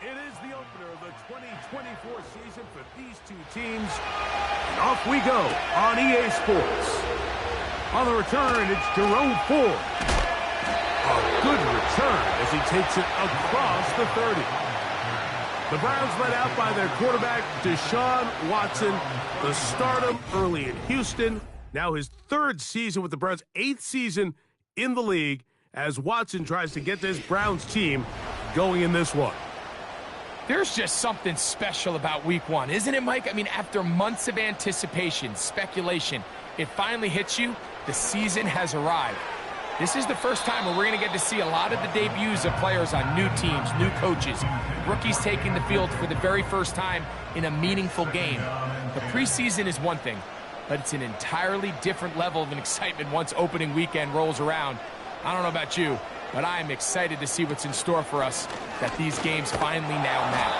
It is the opener of the 2024 season for these two teams. And off we go on EA Sports. On the return, it's Jerome Ford. A good return as he takes it across the 30. The Browns led out by their quarterback, Deshaun Watson. The stardom early in Houston. Now his third season with the Browns, 8th season in the league, as Watson tries to get this Browns team going in this one. There's just something special about week one, isn't it, Mike? I mean, after months of anticipation, speculation, it finally hits you. The season has arrived. This is the first time where we're going to get to see a lot of the debuts of players on new teams, new coaches, rookies taking the field for the very first time in a meaningful game. The preseason is one thing, but it's an entirely different level of an excitement once opening weekend rolls around. I don't know about you, but I am excited to see what's in store for us that these games finally now matter.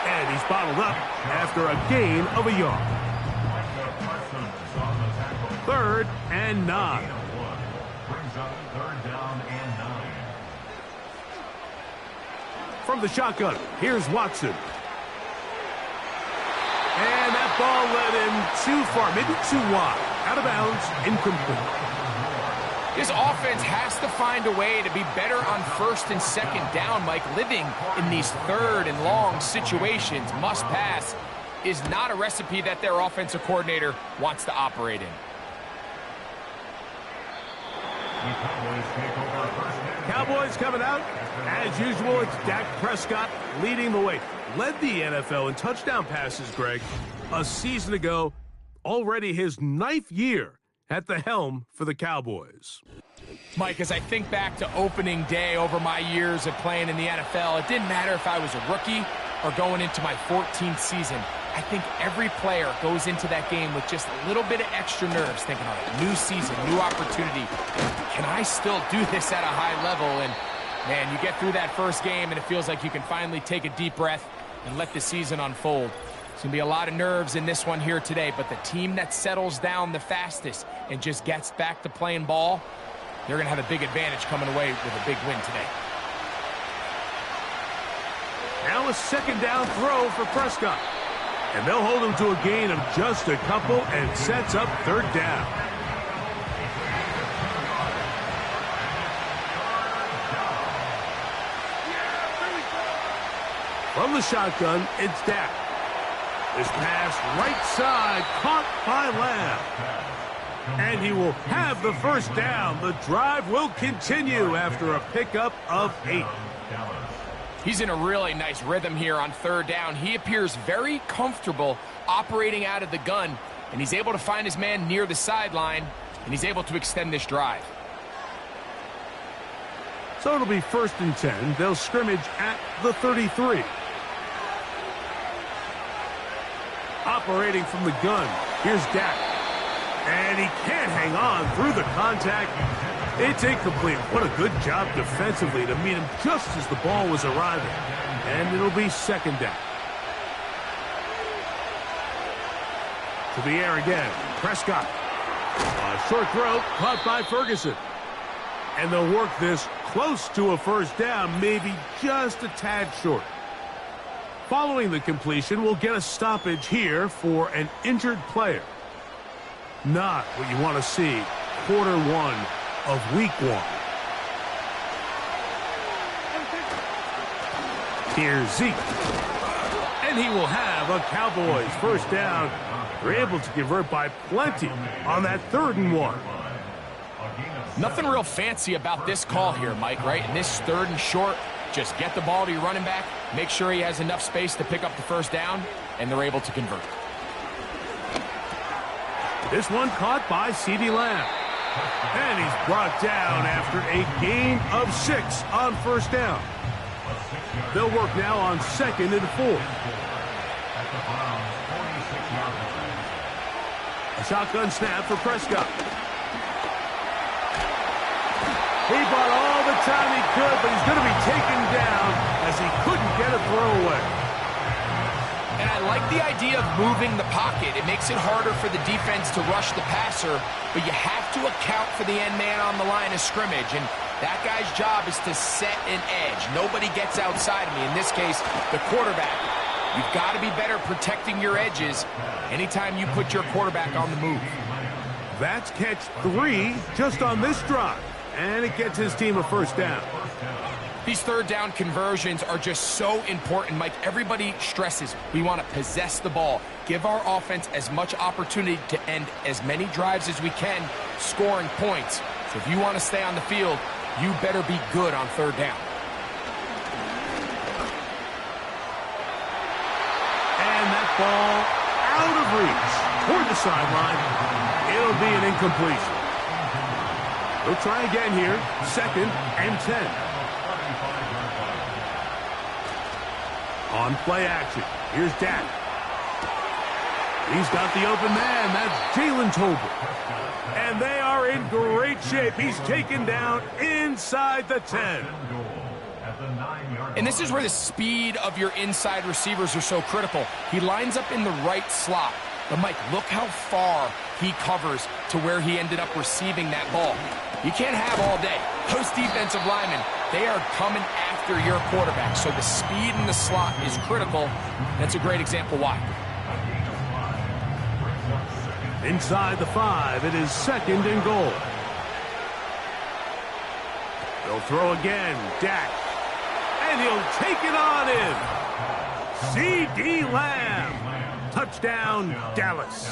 And he's bottled up after a gain of a yard. 3rd and 9. From the shotgun, here's Watson. And that ball led him too far, maybe too wide. Out of bounds, incomplete. This offense has to find a way to be better on 1st and 2nd down, Mike. Living in these 3rd and long situations, must pass, is not a recipe that their offensive coordinator wants to operate in. Cowboys coming out. As usual, it's Dak Prescott leading the way. Led the NFL in touchdown passes, Greg, a season ago. Already his 9th year at the helm for the Cowboys. Mike, as I think back to opening day over my years of playing in the NFL, it didn't matter if I was a rookie or going into my 14th season. I think every player goes into that game with just a little bit of extra nerves, thinking, all right, new season, new opportunity. Can I still do this at a high level? And, man, you get through that first game, and it feels like you can finally take a deep breath and let the season unfold. It's going to be a lot of nerves in this one here today, but the team that settles down the fastest and just gets back to playing ball, they're going to have a big advantage coming away with a big win today. Now a 2nd down throw for Prescott. And they'll hold him to a gain of just a couple and sets up 3rd down. From the shotgun, it's Dak. This pass right side, caught by Lamb. And he will have the 1st down. The drive will continue after a pickup of 8. He's in a really nice rhythm here on 3rd down. He appears very comfortable operating out of the gun, and he's able to find his man near the sideline, and he's able to extend this drive. So it'll be 1st and 10. They'll scrimmage at the 33. Operating from the gun, here's Dak. And he can't hang on through the contact. It's incomplete. What a good job defensively to meet him just as the ball was arriving. And it'll be 2nd down. To the air again. Prescott. A short throw caught by Ferguson. And they'll work this close to a 1st down, maybe just a tad short. Following the completion, we'll get a stoppage here for an injured player. Not what you want to see quarter 1 of week 1. Here's Zeke. And he will have a Cowboys 1st down. They're able to convert by plenty on that 3rd and 1. Nothing real fancy about this call here, Mike, right? In this 3rd and short, just get the ball to your running back, make sure he has enough space to pick up the 1st down, and they're able to convert. This one caught by CeeDee Lamb. And he's brought down after a gain of 6 on 1st down. They'll work now on 2nd and 4. A shotgun snap for Prescott. He bought all the time he could, but he's going to be taken down as he couldn't get a throwaway. And I like the idea of moving the pocket. It makes it harder for the defense to rush the passer, but you have to account for the end man on the line of scrimmage. And That guy's job is to set an edge. Nobody gets outside of me. In this case, the quarterback. You've got to be better protecting your edges anytime you put your quarterback on the move. That's catch 3 just on this drive, and it gets his team a first down. These third down conversions are just so important, Mike. Everybody stresses we want to possess the ball, give our offense as much opportunity to end as many drives as we can, scoring points. So if you want to stay on the field, you better be good on third down. And that ball out of reach toward the sideline. It'll be an incompletion. They'll try again here. 2nd and 10. On play action, here's Dak. He's got the open man. That's Jalen Tolbert. And they are in great shape. He's taken down inside the 10. And this is where the speed of your inside receivers are so critical. He lines up in the right slot. But, Mike, look how far he covers to where he ended up receiving that ball. You can't have all day. Those defensive linemen, they are coming after your quarterback. So the speed in the slot is critical. That's a great example why. Inside the 5, it is 2nd and goal. They'll throw again. Dak. And he'll take it on in. C.D. Lamb. Touchdown, Dallas.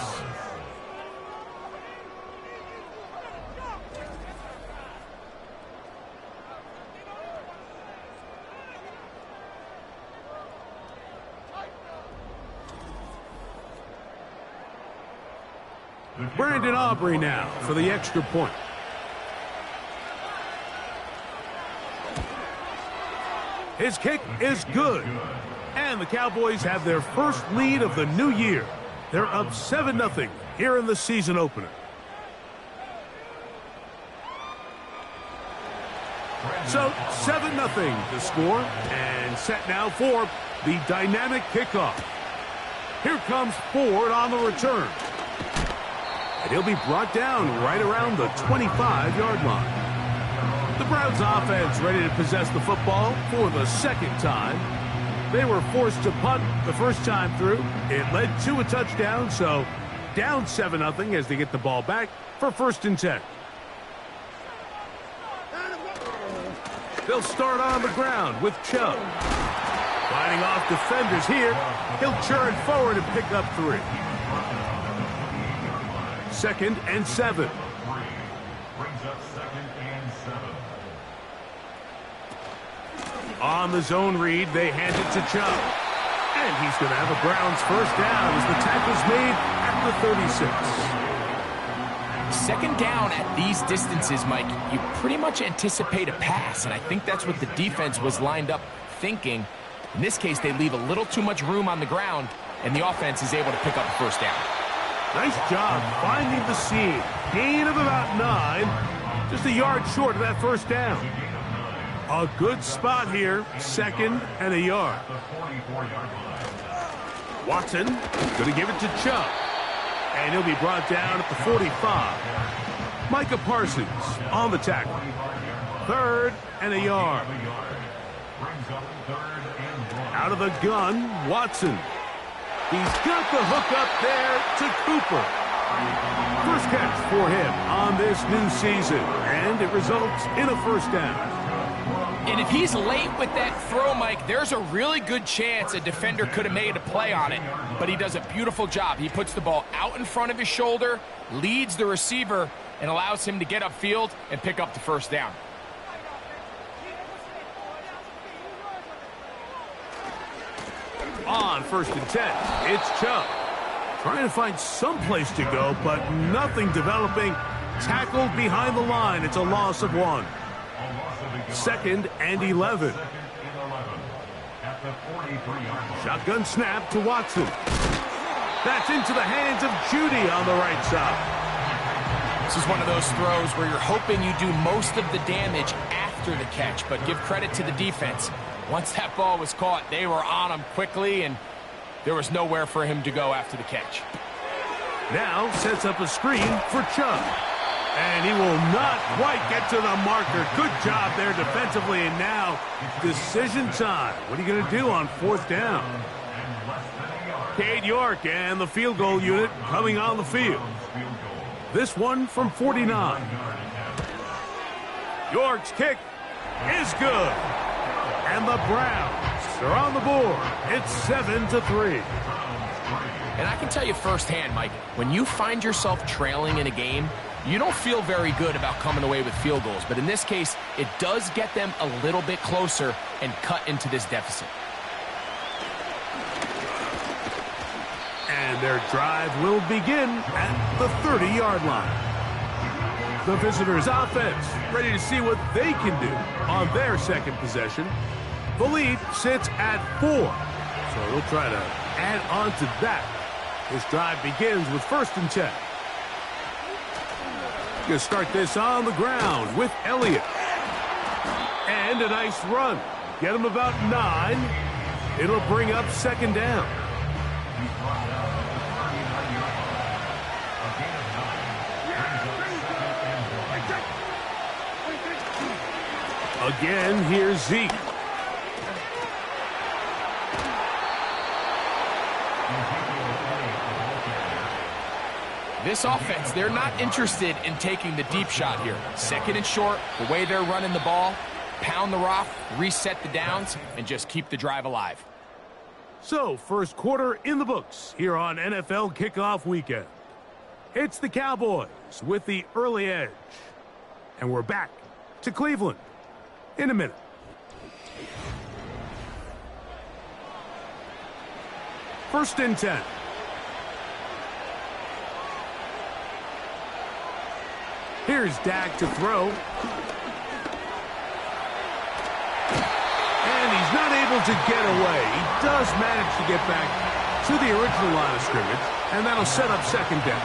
Brandon Aubrey now for the extra point. His kick is good. And the Cowboys have their first lead of the new year. They're up 7-0 here in the season opener. So 7-0 to score, and set now for the dynamic kickoff. Here comes Ford on the return. And he'll be brought down right around the 25-yard line. The Browns offense ready to possess the football for the second time. They were forced to punt the first time through. It led to a touchdown, so down 7-0 as they get the ball back for 1st and 10. They'll start on the ground with Chubb. Fighting off defenders here. He'll churn forward and pick up 3. 2nd and 7. On the zone read, they hand it to Chubb. And he's going to have a Browns first down as the tackle's made at the 36. 2nd down at these distances, Mike, you pretty much anticipate a pass, and I think that's what the defense was lined up thinking. In this case, they leave a little too much room on the ground, and the offense is able to pick up a first down. Nice job finding the seam. Gain of about 9, just a yard short of that first down. A good spot here, 2nd and a yard. Watson going to give it to Chubb. And he'll be brought down at the 45. Micah Parsons on the tackle. 3rd and a yard. Out of the gun, Watson. He's got the hook up there to Cooper. First catch for him on this new season. And it results in a first down. And if he's late with that throw, Mike, there's a really good chance a defender could have made a play on it. But he does a beautiful job. He puts the ball out in front of his shoulder, leads the receiver, and allows him to get upfield and pick up the first down. On 1st and 10, it's Chubb. Trying to find some place to go, but nothing developing. Tackled behind the line. It's a loss of 1. 2nd and 11. Shotgun snap to Watson. That's into the hands of Judy on the right side. This is one of those throws where you're hoping you do most of the damage after the catch, but give credit to the defense. Once that ball was caught, they were on him quickly, and there was nowhere for him to go after the catch. Now sets up a screen for Chubb. And he will not quite get to the marker. Good job there defensively. And now, decision time. What are you going to do on fourth down? Cade York and the field goal unit coming on the field. This one from 49. York's kick is good. And the Browns are on the board. It's 7-3. And I can tell you firsthand, Mike, when you find yourself trailing in a game, you don't feel very good about coming away with field goals. But in this case, it does get them a little bit closer and cut into this deficit. And their drive will begin at the 30-yard line. The visitors' offense ready to see what they can do on their second possession. The lead sits at 4. So they'll try to add on to that. This drive begins with 1st and 10. Going to start this on the ground with Elliott. And a nice run. Get him about 9. It'll bring up 2nd down. Again, here's Zeke. This offense, they're not interested in taking the deep shot here. 2nd and short, the way they're running the ball, pound the rock, reset the downs, and just keep the drive alive. So, first quarter in the books here on NFL Kickoff Weekend. It's the Cowboys with the early edge. And we're back to Cleveland in a minute. First and 10. Here's Dak to throw. And he's not able to get away. He does manage to get back to the original line of scrimmage, and that'll set up 2nd down.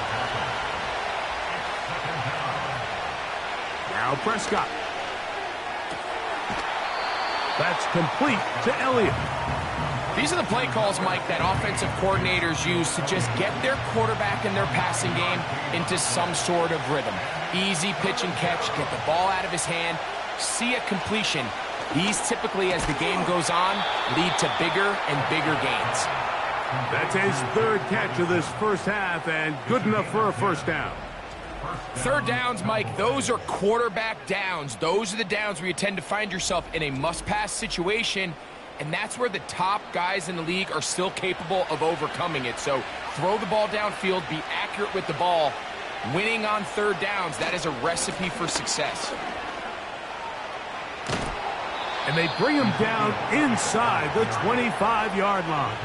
Now Prescott. That's complete to Elliott. These are the play calls, Mike, that offensive coordinators use to just get their quarterback and their passing game into some sort of rhythm. Easy pitch and catch, get the ball out of his hand, see a completion. These typically, as the game goes on, lead to bigger and bigger gains. That's his 3rd catch of this first half, and good enough for a 1st down. 3rd downs, Mike, those are quarterback downs. Those are the downs where you tend to find yourself in a must-pass situation, and that's where the top guys in the league are still capable of overcoming it. So throw the ball downfield, be accurate with the ball. Winning on 3rd downs, that is a recipe for success. And they bring him down inside the 25-yard line.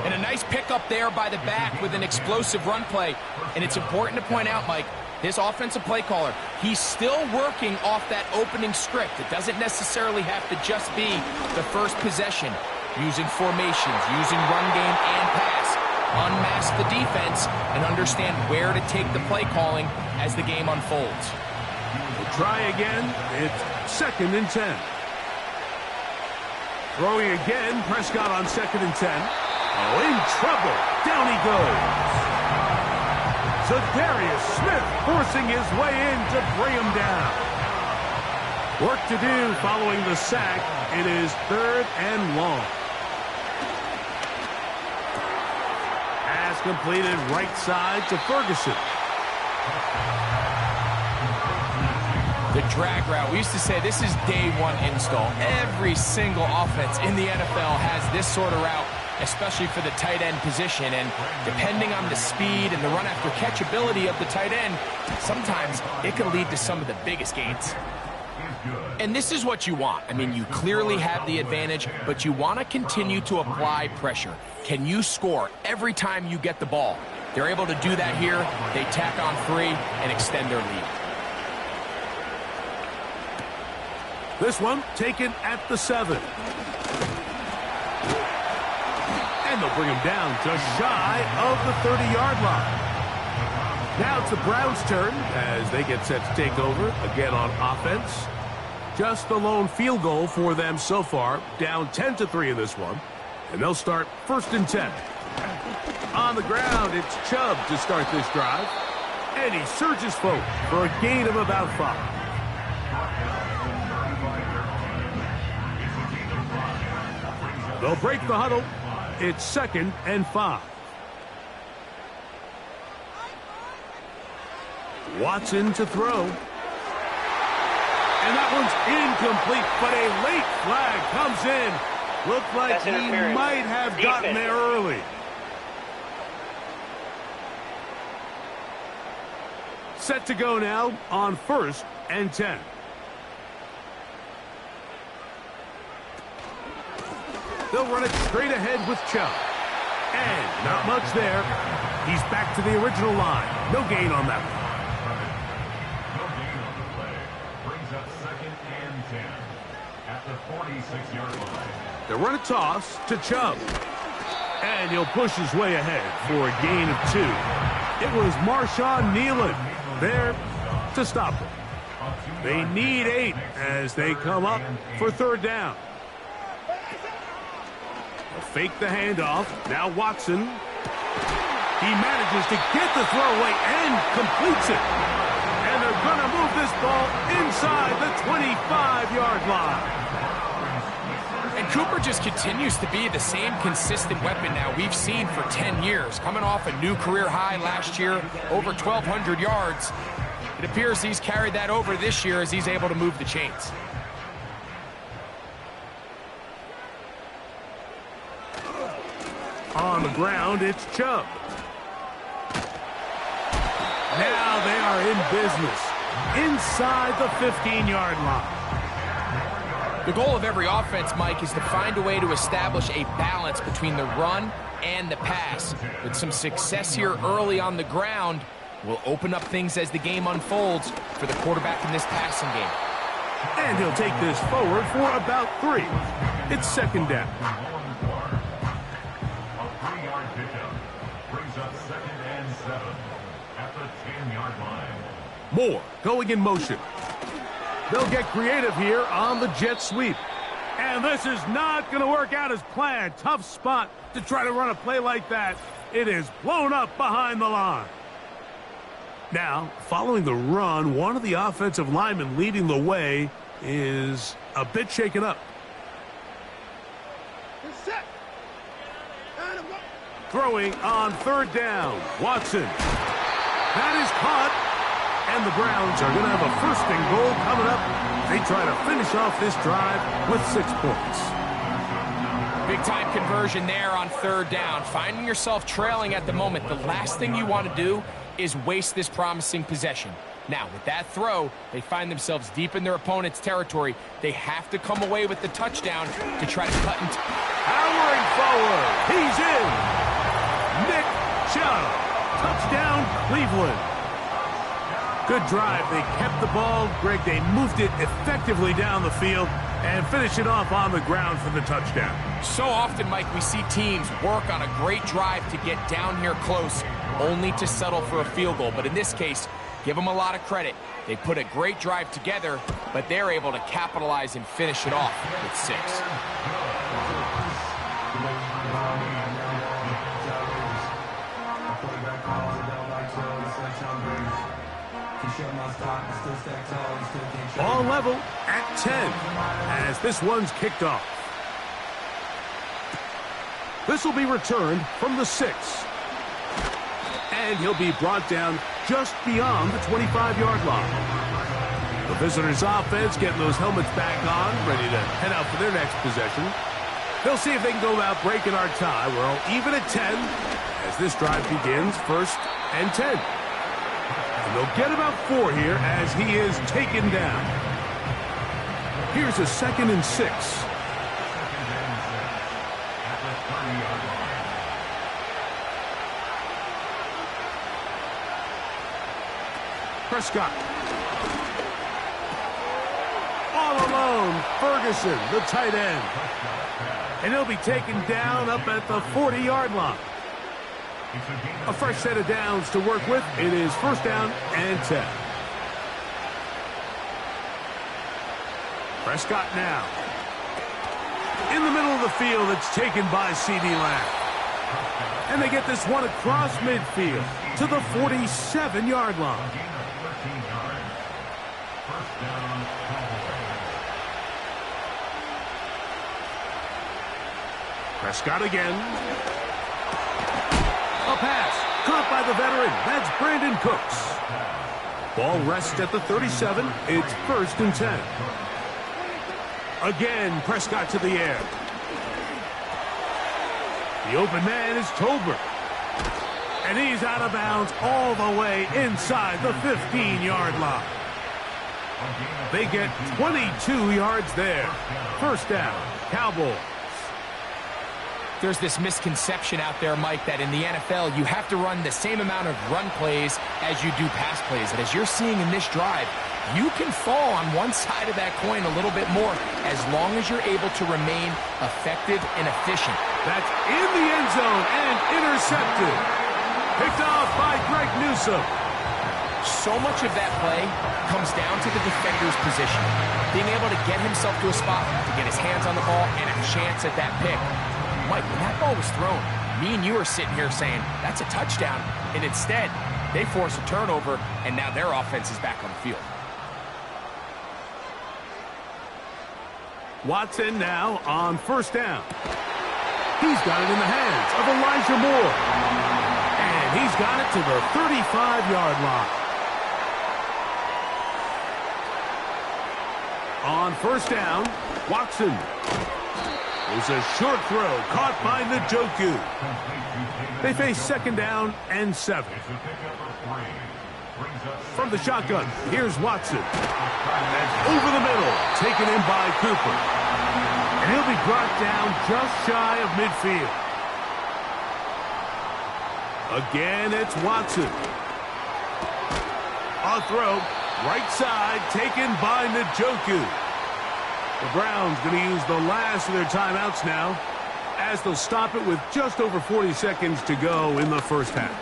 And a nice pickup there by the back with an explosive run play. And it's important to point out, Mike, this offensive play caller, he's still working off that opening script. It doesn't necessarily have to just be the first possession. Using formations, using run game and pass. Unmask the defense and understand where to take the play calling as the game unfolds. We'll try again. It's 2nd and 10. Throwing again, Prescott on 2nd and 10. Oh, in trouble. Down he goes. Zadarius Smith forcing his way in to bring him down. Work to do following the sack. It is 3rd and long. Pass completed right side to Ferguson. The drag route. We used to say this is day 1 install. Every single offense in the NFL has this sort of route, especially for the tight end position. And depending on the speed and the run after catch ability of the tight end, sometimes it can lead to some of the biggest gains. And this is what you want. I mean, you clearly have the advantage, but you want to continue to apply pressure. Can you score every time you get the ball? They're able to do that here. They tack on 3 and extend their lead. This one taken at the 7. And they'll bring him down just shy of the 30-yard line. Now it's the Browns' turn as they get set to take over again on offense. Just the lone field goal for them so far, down 10-3 in this one. And they'll start 1st and 10. On the ground, it's Chubb to start this drive. And he surges forward for a gain of about 5. They'll break the huddle. It's 2nd and 5. Watson to throw. And that one's incomplete, but a late flag comes in. Looked like he might have gotten there early. Set to go now on 1st and 10. They'll run it straight ahead with Chubb. And not much there. He's back to the original line. No gain on that one. No gain on the play. Brings up 2nd and 10 at the 46-yard line. They'll run a toss to Chubb. And he'll push his way ahead for a gain of 2. It was Marshawn Nealon there to stop him. They need 8 as they come up for 3rd down. Fake the handoff. Now Watson. He manages to get the throw away and completes it. And they're going to move this ball inside the 25-yard line. And Cooper just continues to be the same consistent weapon now we've seen for 10 years. Coming off a new career high last year, over 1,200 yards. It appears he's carried that over this year as he's able to move the chains. On the ground, it's Chubb. Now they are in business inside the 15-yard line. The goal of every offense, Mike, is to find a way to establish a balance between the run and the pass. With some success here early on the ground, will open up things as the game unfolds for the quarterback in this passing game. And he'll take this forward for about 3. It's 2nd down. Moore going in motion. They'll get creative here on the jet sweep. And this is not going to work out as planned. Tough spot to try to run a play like that. It is blown up behind the line. Now, following the run, one of the offensive linemen leading the way is a bit shaken up. Throwing on 3rd down. Watson. That is caught. And the Browns are going to have a 1st and goal coming up. They try to finish off this drive with 6 points. Big-time conversion there on 3rd down. Finding yourself trailing at the moment, the last thing you want to do is waste this promising possession. Now, with that throw, they find themselves deep in their opponent's territory. They have to come away with the touchdown to try to cut into... Powering forward. He's in. Nick Chubb. Touchdown, Cleveland. Good drive. They kept the ball. Greg, they moved it effectively down the field and finish it off on the ground for the touchdown. So often, Mike, we see teams work on a great drive to get down here close, only to settle for a field goal. But in this case, give them a lot of credit. They put a great drive together, but they're able to capitalize and finish it off with 6. Ball level at 10 as this one's kicked off. This will be returned from the 6. And he'll be brought down just beyond the 25-yard line. The visitors' offense getting those helmets back on, ready to head out for their next possession. They'll see if they can go about breaking our tie. We're all even at 10 as this drive begins, 1st and 10. And they'll get about 4 here as he is taken down. Here's a 2nd and 6. Prescott. All alone, Ferguson, the tight end. And he'll be taken down up at the 40-yard line. A fresh set of downs to work with. It is 1st down and 10. Prescott now. In the middle of the field, it's taken by C.D. Lamb. And they get this one across midfield to the 47-yard line. Gain of 13 yards. First down, Cowboys. Prescott again. A pass caught by the veteran. That's Brandon Cooks. Ball rests at the 37. It's 1st and 10. Again, Prescott to the air. The open man is Tolbert. And he's out of bounds all the way inside the 15-yard line. They get 22 yards there. First down, Cowboys. There's this misconception out there, Mike, that in the NFL you have to run the same amount of run plays as you do pass plays. And as you're seeing in this drive, you can fall on one side of that coin a little bit more as long as you're able to remain effective and efficient. That's in the end zone and intercepted. Picked off by Greg Newsome. So much of that play comes down to the defender's position. Being able to get himself to a spot, to get his hands on the ball, and a chance at that pick. Mike, when that ball was thrown, me and you are sitting here saying, that's a touchdown. And instead, they force a turnover, and now their offense is back on the field. Watson now on first down. He's got it in the hands of Elijah Moore. And he's got it to the 35-yard line. On first down, Watson. There's a short throw caught by Njoku. They face second down and 7. From the shotgun, here's Watson. And over the middle, taken in by Cooper. And he'll be brought down just shy of midfield. Again, it's Watson. A throw, right side, taken by Njoku. The Browns going to use the last of their timeouts now as they'll stop it with just over 40 seconds to go in the first half.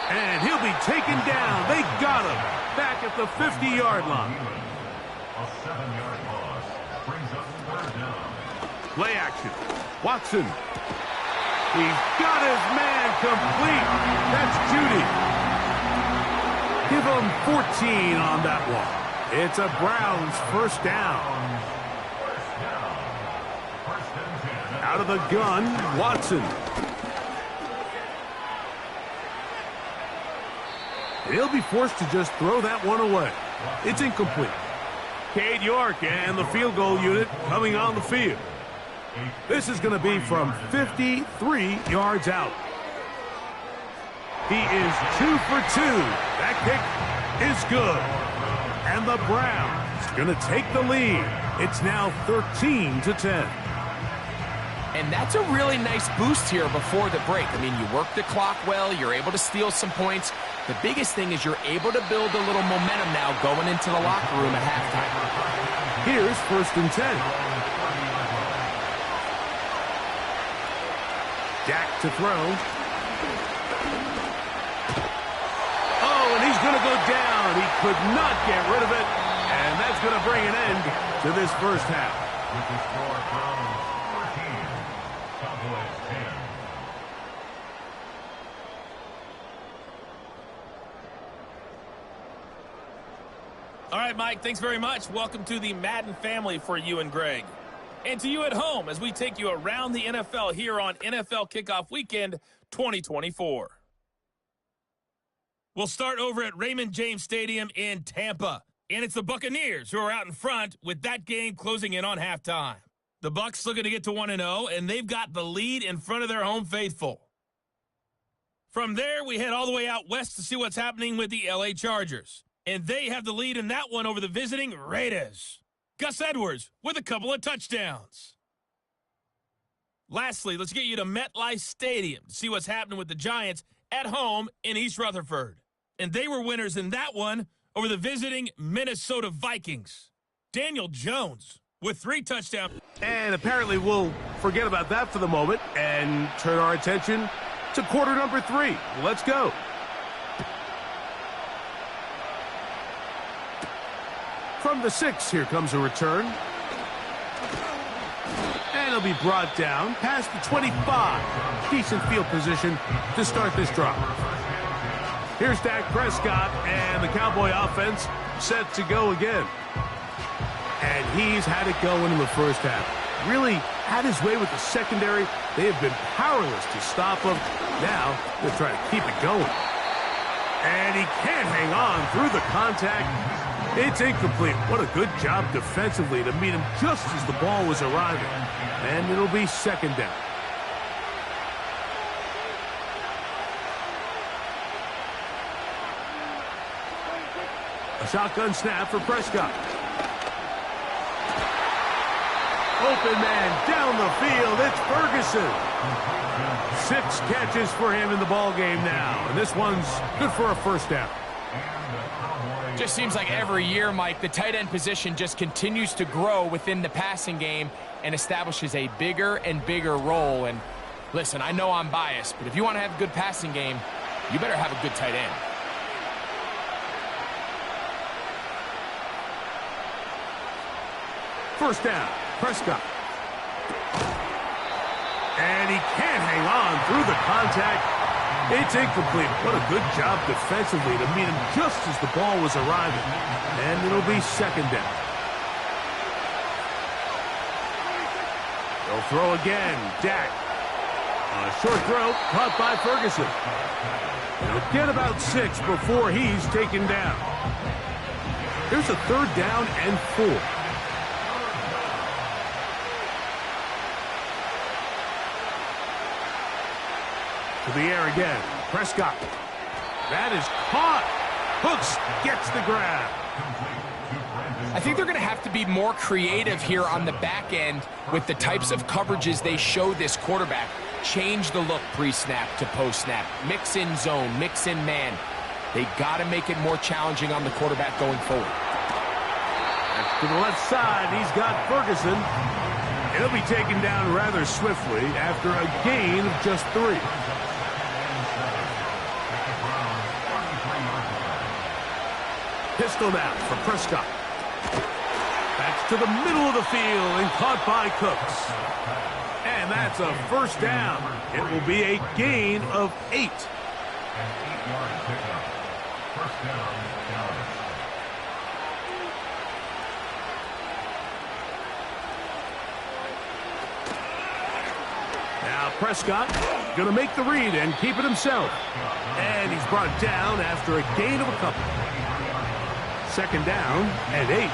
And he'll be taken down. They got him back at the 50-yard line. A 7-yard loss brings up third down. Play action. Watson. He's got his man complete. That's Judy. Give him 14 on that one. It's a Browns first down. Out of the gun, Watson. He'll be forced to just throw that one away. It's incomplete. Cade York and the field goal unit coming on the field. This is going to be from 53 yards out. He is 2 for 2. That kick is good. And the Browns going to take the lead. It's now 13-10. And that's a really nice boost here before the break. I mean, you work the clock well. You're able to steal some points. The biggest thing is you're able to build a little momentum now going into the locker room at halftime. Here's 1st and 10. Dak to throw. Oh, and he's going to go down. He could not get rid of it. And that's going to bring an end to this first half. With the score from 14, Cowboys 10. All right, Mike, thanks very much. Welcome to the Madden family for you and Greg. And to you at home as we take you around the NFL here on NFL Kickoff Weekend 2024. We'll start over at Raymond James Stadium in Tampa. And it's the Buccaneers who are out in front with that game closing in on halftime. The Bucs looking to get to 1-0, and they've got the lead in front of their home faithful. From there, we head all the way out west to see what's happening with the LA Chargers. And they have the lead in that one over the visiting Raiders. Gus Edwards with a couple of touchdowns. Lastly, let's get you to MetLife Stadium to see what's happening with the Giants at home in East Rutherford. And they were winners in that one over the visiting Minnesota Vikings. Daniel Jones with 3 touchdowns. And apparently we'll forget about that for the moment and turn our attention to quarter number 3. Let's go. From the 6, here comes a return. And And he'll be brought down past the 25. Decent field position to start this drive. Here's Dak Prescott and the Cowboy offense set to go again. And he's had it going in the first half. Really had his way with the secondary. They have been powerless to stop him. Now they're trying to keep it going. And he can't hang on through the contact. It's incomplete. What a good job defensively to meet him just as the ball was arriving. And it'll be second down. A shotgun snap for Prescott. Open man down the field. It's Ferguson. 6 catches for him in the ball game now. And this one's good for a first down. Just seems like every year, Mike, the tight end position just continues to grow within the passing game and establishes a bigger and bigger role. And listen, I know I'm biased, but if you want to have a good passing game, you better have a good tight end. First down, Prescott. And he can't hang on through the contact. It's incomplete. What a good job defensively to meet him just as the ball was arriving. And it'll be second down. They'll throw again. Dak. A short throw caught by Ferguson. He'll get about 6 before he's taken down. Here's a third down and 4. To the air again. Prescott. That is caught. Hooks gets the grab. I think they're going to have to be more creative here on the back end with the types of coverages they show this quarterback. Change the look pre-snap to post-snap. Mix in zone, mix in man. They got to make it more challenging on the quarterback going forward. Back to the left side, he's got Ferguson. He'll be taken down rather swiftly after a gain of just 3. Pistol now for Prescott. That's to the middle of the field and caught by Cooks. And that's a first down. It will be a gain of 8. An 8-yard pickup. First down, Dallas. Now Prescott going to make the read and keep it himself. And he's brought down after a gain of a couple. Second down and 8.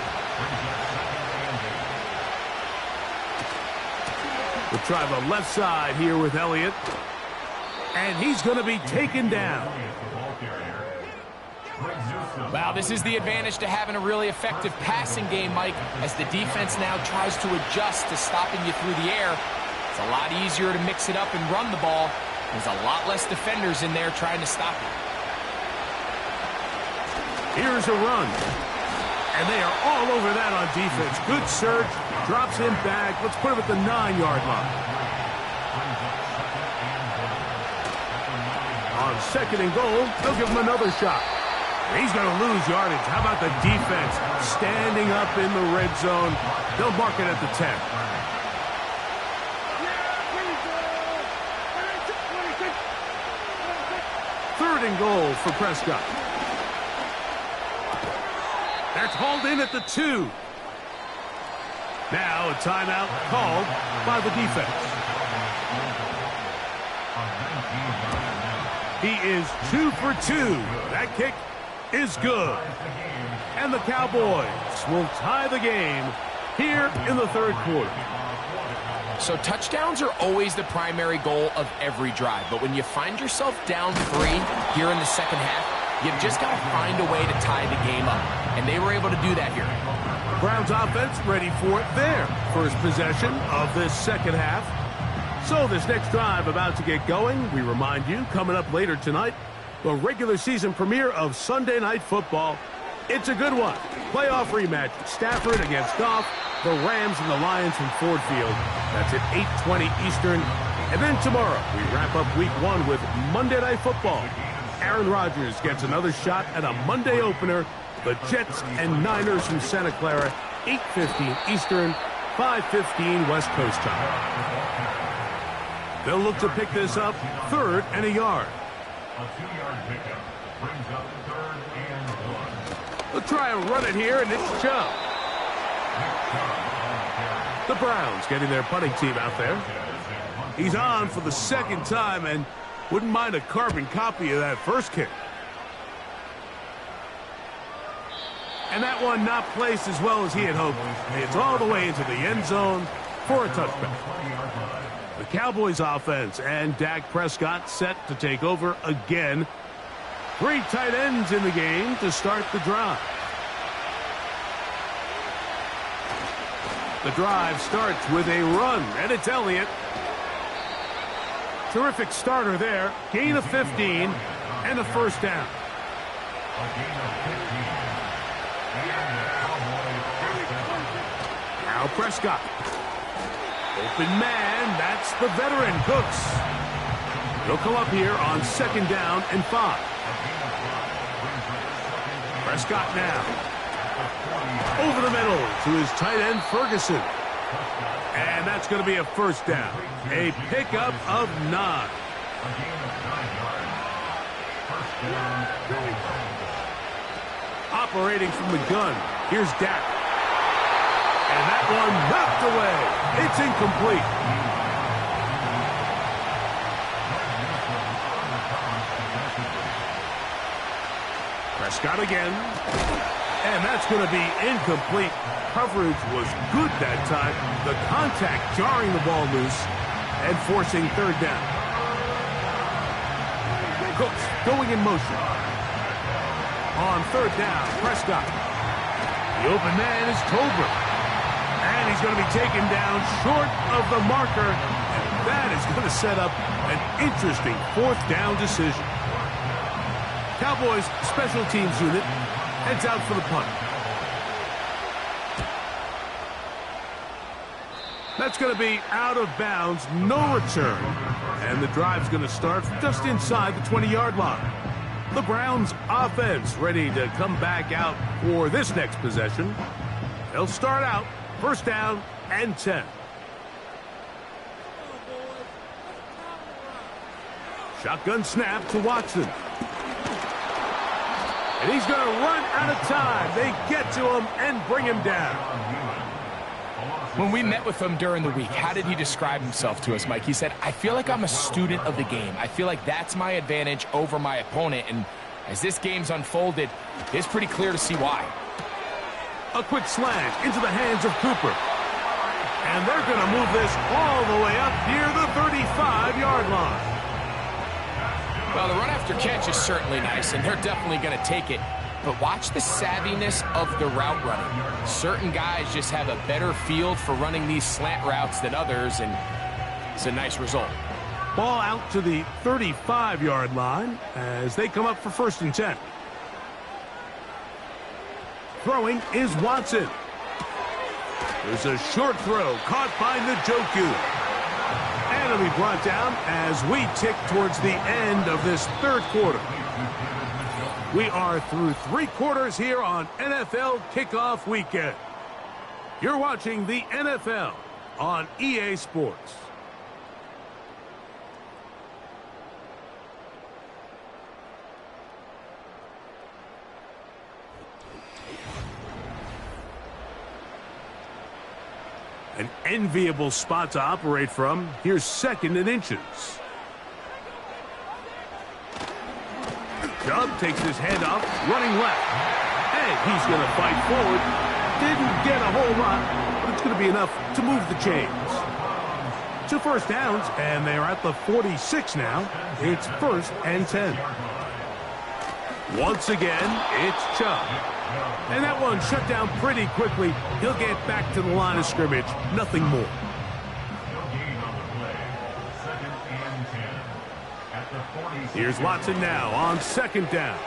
We'll try the left side here with Elliott. And he's going to be taken down. Wow, this is the advantage to having a really effective passing game, Mike, as the defense now tries to adjust to stopping you through the air. It's a lot easier to mix it up and run the ball. There's a lot less defenders in there trying to stop it. Here's a run. And they are all over that on defense. Good search. Drops him back. Let's put him at the 9-yard line. On second and goal, they'll give him another shot. He's going to lose yardage. How about the defense standing up in the red zone? They'll mark it at the 10. Third and goal for Prescott. That's hauled in at the 2. Now a timeout called by the defense. He is 2 for 2. That kick is good. And the Cowboys will tie the game here in the third quarter. So touchdowns are always the primary goal of every drive. But when you find yourself down 3 here in the second half, you've just got to find a way to tie the game up. And they were able to do that here. Browns offense ready for their first possession of this second half. So this next drive about to get going, we remind you, coming up later tonight, the regular season premiere of Sunday Night Football. It's a good one. Playoff rematch, Stafford against Goff, the Rams and the Lions from Ford Field. That's at 8:20 Eastern. And then tomorrow, we wrap up week 1 with Monday Night Football. Aaron Rodgers gets another shot at a Monday opener. The Jets and Niners from Santa Clara, 8:15 Eastern. 5:15 West Coast time. They'll look to pick this up 3rd and a yard. A 2-yard pickup brings up 3rd and 1. They'll try and run it here, and it's Chubb. The Browns getting their punting team out there. He's on for the 2nd time and wouldn't mind a carbon copy of that first kick. And that one not placed as well as he had hoped. It's all the way into the end zone for a touchback. The Cowboys offense and Dak Prescott set to take over again. 3 tight ends in the game to start the drive. The drive starts with a run, and it's Elliott. Terrific starter there. Gain of 15 and a first down. Now Prescott. Open man, that's the veteran, Cooks. He'll come up here on 2nd down and 5. Prescott now. Over the middle to his tight end, Ferguson. And that's going to be a first down. A pickup of 9. Operating from the gun, here's Dak. And that one knocked away. It's incomplete. Prescott again. And that's going to be incomplete. Coverage was good that time. The contact jarring the ball loose and forcing 3rd down. Cooks going in motion. On 3rd down, Prescott. The open man is Tolbert. And he's going to be taken down short of the marker. And that is going to set up an interesting 4th down decision. Cowboys special teams unit heads out for the punt. That's going to be out of bounds, no return. And the drive's going to start just inside the 20-yard line. The Browns offense ready to come back out for this next possession. They'll start out 1st down and 10. Shotgun snap to Watson. And he's going to run out of time. They get to him and bring him down. When we met with him during the week, how did he describe himself to us, Mike? He said, I feel like I'm a student of the game. I feel like that's my advantage over my opponent. And as this game's unfolded, it's pretty clear to see why. A quick slant into the hands of Cooper. And they're going to move this all the way up near the 35-yard line. Well, the run after catch is certainly nice, and they're definitely going to take it. But watch the savviness of the route running. Certain guys just have a better feel for running these slant routes than others, and it's a nice result. Ball out to the 35-yard line as they come up for 1st and 10. Throwing is Watson. There's a short throw caught by Njoku. And it'll be brought down as we tick towards the end of this 3rd quarter. We are through 3 quarters here on NFL Kickoff Weekend. You're watching the NFL on EA Sports. An enviable spot to operate from. Here's 2nd and inches. Chubb takes his hand off, running left. And he's going to fight forward. Didn't get a whole lot, but it's going to be enough to move the chains. 2 first downs, and they're at the 46 now. It's 1st and 10. Once again, it's Chubb. And that one shut down pretty quickly. He'll get back to the line of scrimmage. Nothing more. Here's Watson now on 2nd down.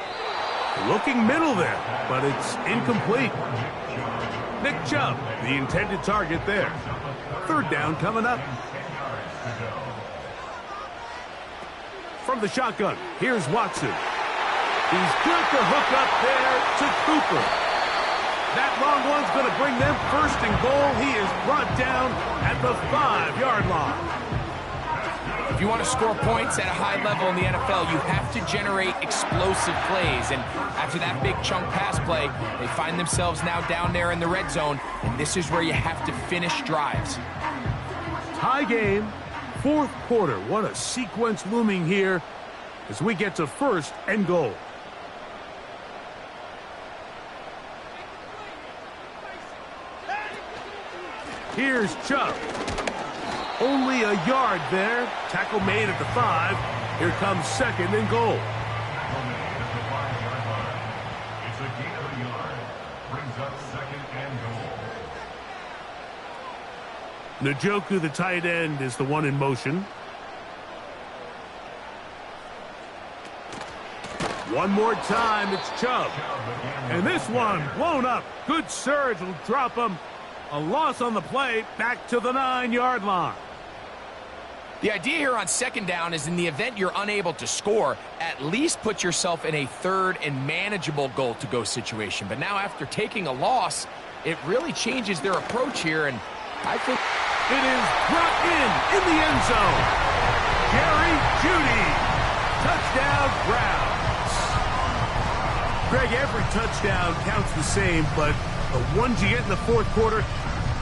Looking middle there, but it's incomplete. Nick Chubb, the intended target there. 3rd down coming up. From the shotgun, here's Watson. He's good to hook up there to Cooper. That long one's going to bring them first and goal. He is brought down at the 5-yard line. If you want to score points at a high level in the NFL, you have to generate explosive plays. And after that big chunk pass play, they find themselves now down there in the red zone. And this is where you have to finish drives. Tie game, fourth quarter. What a sequence looming here as we get to first and goal. Here's Chubb. Only a yard there. Tackle made at the 5. Here comes second and goal. It's a gain of a yard. Brings up second and goal. Njoku, the tight end, is the one in motion. One more time, it's Chubb. And this one blown up. Good surge will drop him. A loss on the play, back to the 9-yard line. The idea here on second down is in the event you're unable to score, at least put yourself in a third and manageable goal-to-go situation. But now after taking a loss, it really changes their approach here, and I think it is brought in the end zone. Jerry Jeudy, touchdown Browns. Greg, every touchdown counts the same, but the ones you get in the fourth quarter,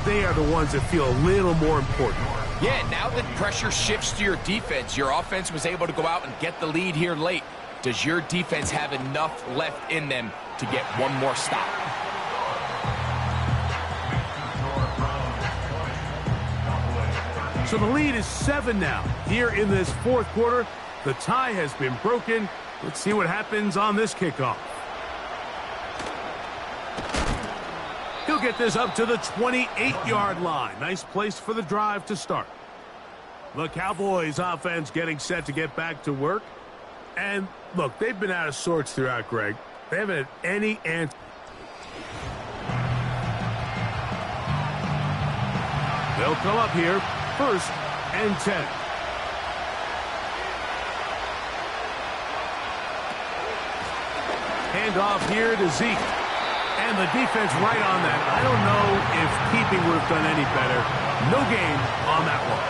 they are the ones that feel a little more important. Yeah, now that pressure shifts to your defense, your offense was able to go out and get the lead here late. Does your defense have enough left in them to get one more stop? So the lead is 7 now. Here in this fourth quarter, the tie has been broken. Let's see what happens on this kickoff. He'll get this up to the 28-yard line. Nice place for the drive to start. The Cowboys offense getting set to get back to work. And look, they've been out of sorts throughout, Greg. They haven't had any answer. They'll come up here, first and 10. Hand off here to Zeke. And the defense right on that. I don't know if keeping would have done any better. No gain on that one.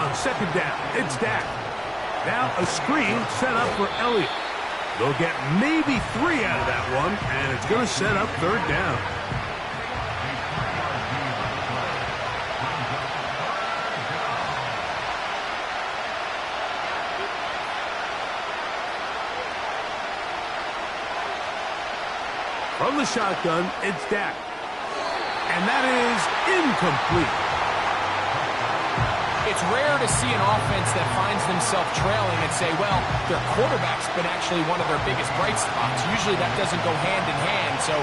On second down, it's Dak. Now a screen set up for Elliott. They'll get maybe 3 out of that one, and it's going to set up third down. From the shotgun, it's Dak. And that is incomplete. It's rare to see an offense that finds themselves trailing and say, well, their quarterback's been actually one of their biggest bright spots. Usually that doesn't go hand in hand, so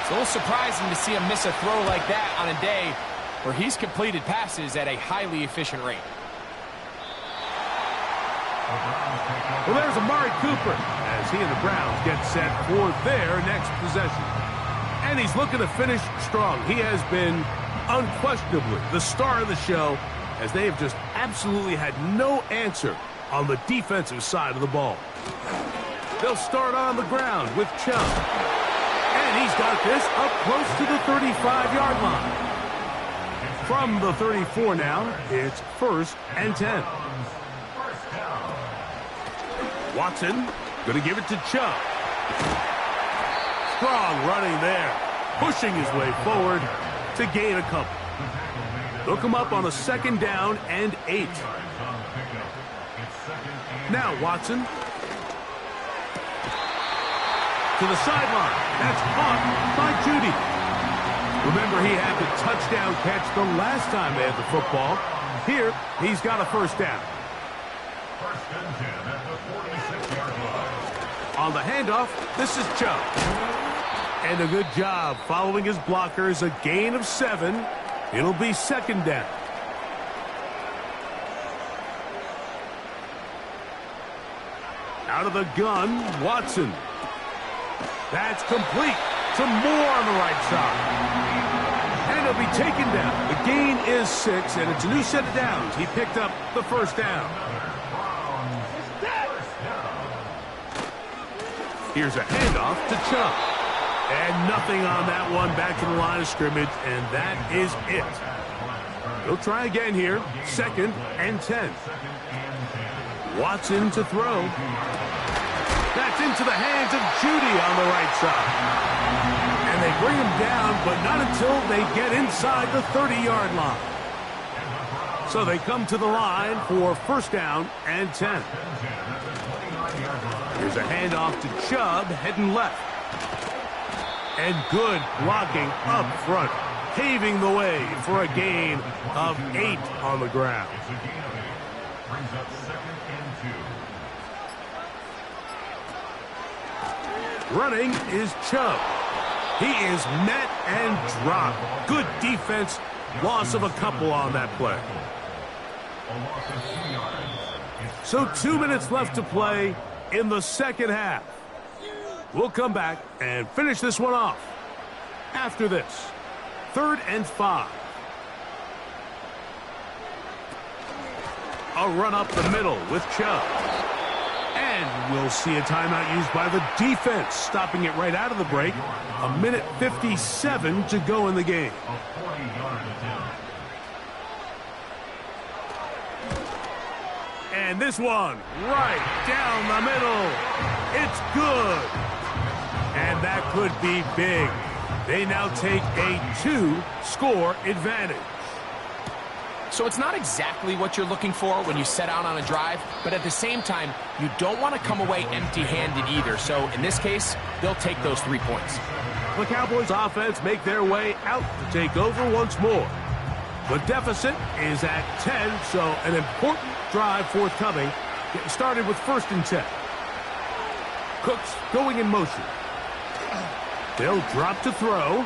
it's a little surprising to see him miss a throw like that on a day where he's completed passes at a highly efficient rate. Well, there's Amari Cooper as he and the Browns get set for their next possession. And he's looking to finish strong. He has been unquestionably the star of the show as they have just absolutely had no answer on the defensive side of the ball. They'll start on the ground with Chubb. And he's got this up close to the 35-yard line. From the 34 now, it's first and 10. Watson going to give it to Chubb. Strong running there. Pushing his way forward to gain a couple. They'll come up on a second down and 8. Now Watson. To the sideline. That's caught by Jeudy. Remember, he had the touchdown catch the last time they had the football. Here, he's got a first down. First and 10 at the 46-yard line. On the handoff, this is Chubb. And a good job following his blockers, a gain of 7. It'll be second down. Out of the gun, Watson. That's complete to Moore on the right side. And he'll be taken down. The gain is 6, and it's a new set of downs. He picked up the first down. Here's a handoff to Chubb. And nothing on that one, back to the line of scrimmage, and that is it. They'll try again here, 2nd and 10. Watson to throw. That's into the hands of Judy on the right side. And they bring him down, but not until they get inside the 30-yard line. So they come to the line for 1st down and 10. Here's a handoff to Chubb, heading left. And good blocking up front, paving the way for a gain of 8 on the ground. Brings up 2nd and 2. Running is Chubb. He is met and dropped. Good defense. Loss of a couple on that play. So 2 minutes left to play in the 2nd half. We'll come back and finish this one off after this. 3rd and 5. A run up the middle with Chubb. And we'll see a timeout used by the defense, stopping it right out of the break. 1:57 to go in the game. And this one, right down the middle. It's good. And that could be big. They now take a 2-score advantage. So it's not exactly what you're looking for when you set out on a drive, but at the same time, you don't want to come away empty-handed either. So in this case, they'll take those 3 points. The Cowboys offense make their way out to take over once more. The deficit is at 10, so an important drive forthcoming. Getting started with 1st and 10. Cooks going in motion. They'll drop to throw.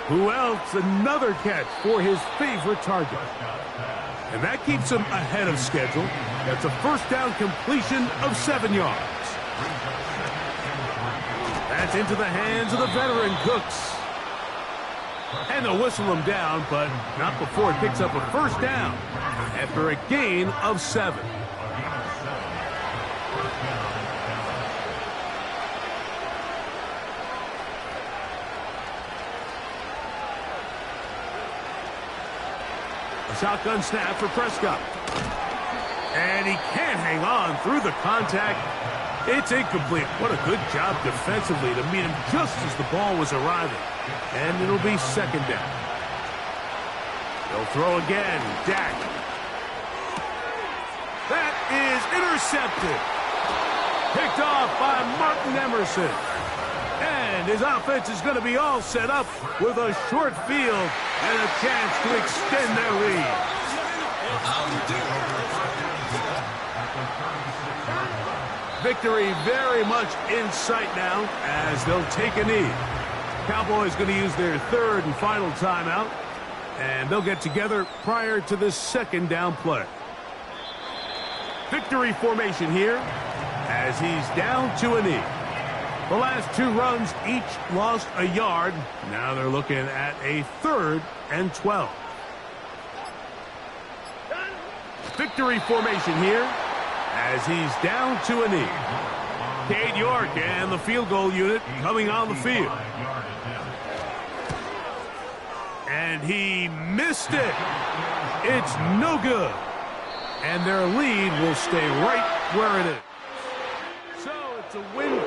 Who else? Another catch for his favorite target. And that keeps him ahead of schedule. That's a 1st down completion of 7 yards. That's into the hands of the veteran Cooks. And they'll whistle him down, but not before it picks up a 1st down after a gain of 7. A shotgun snap for Prescott. And he can't hang on through the contact. It's incomplete. What a good job defensively to meet him just as the ball was arriving. And it'll be 2nd down. They'll throw again. Dak. That is intercepted. Picked off by Martin Emerson. And his offense is going to be all set up with a short field and a chance to extend their lead. Victory very much in sight now as they'll take a knee. Cowboys going to use their 3rd and final timeout, and they'll get together prior to this 2nd down play. Victory formation here as he's down to a knee. The last 2 runs each lost a yard. Now they're looking at a 3rd and 12. Victory formation here as he's down to a knee. Cade York and the field goal unit coming on the field. And he missed it. It's no good. And their lead will stay right where it is. So it's a win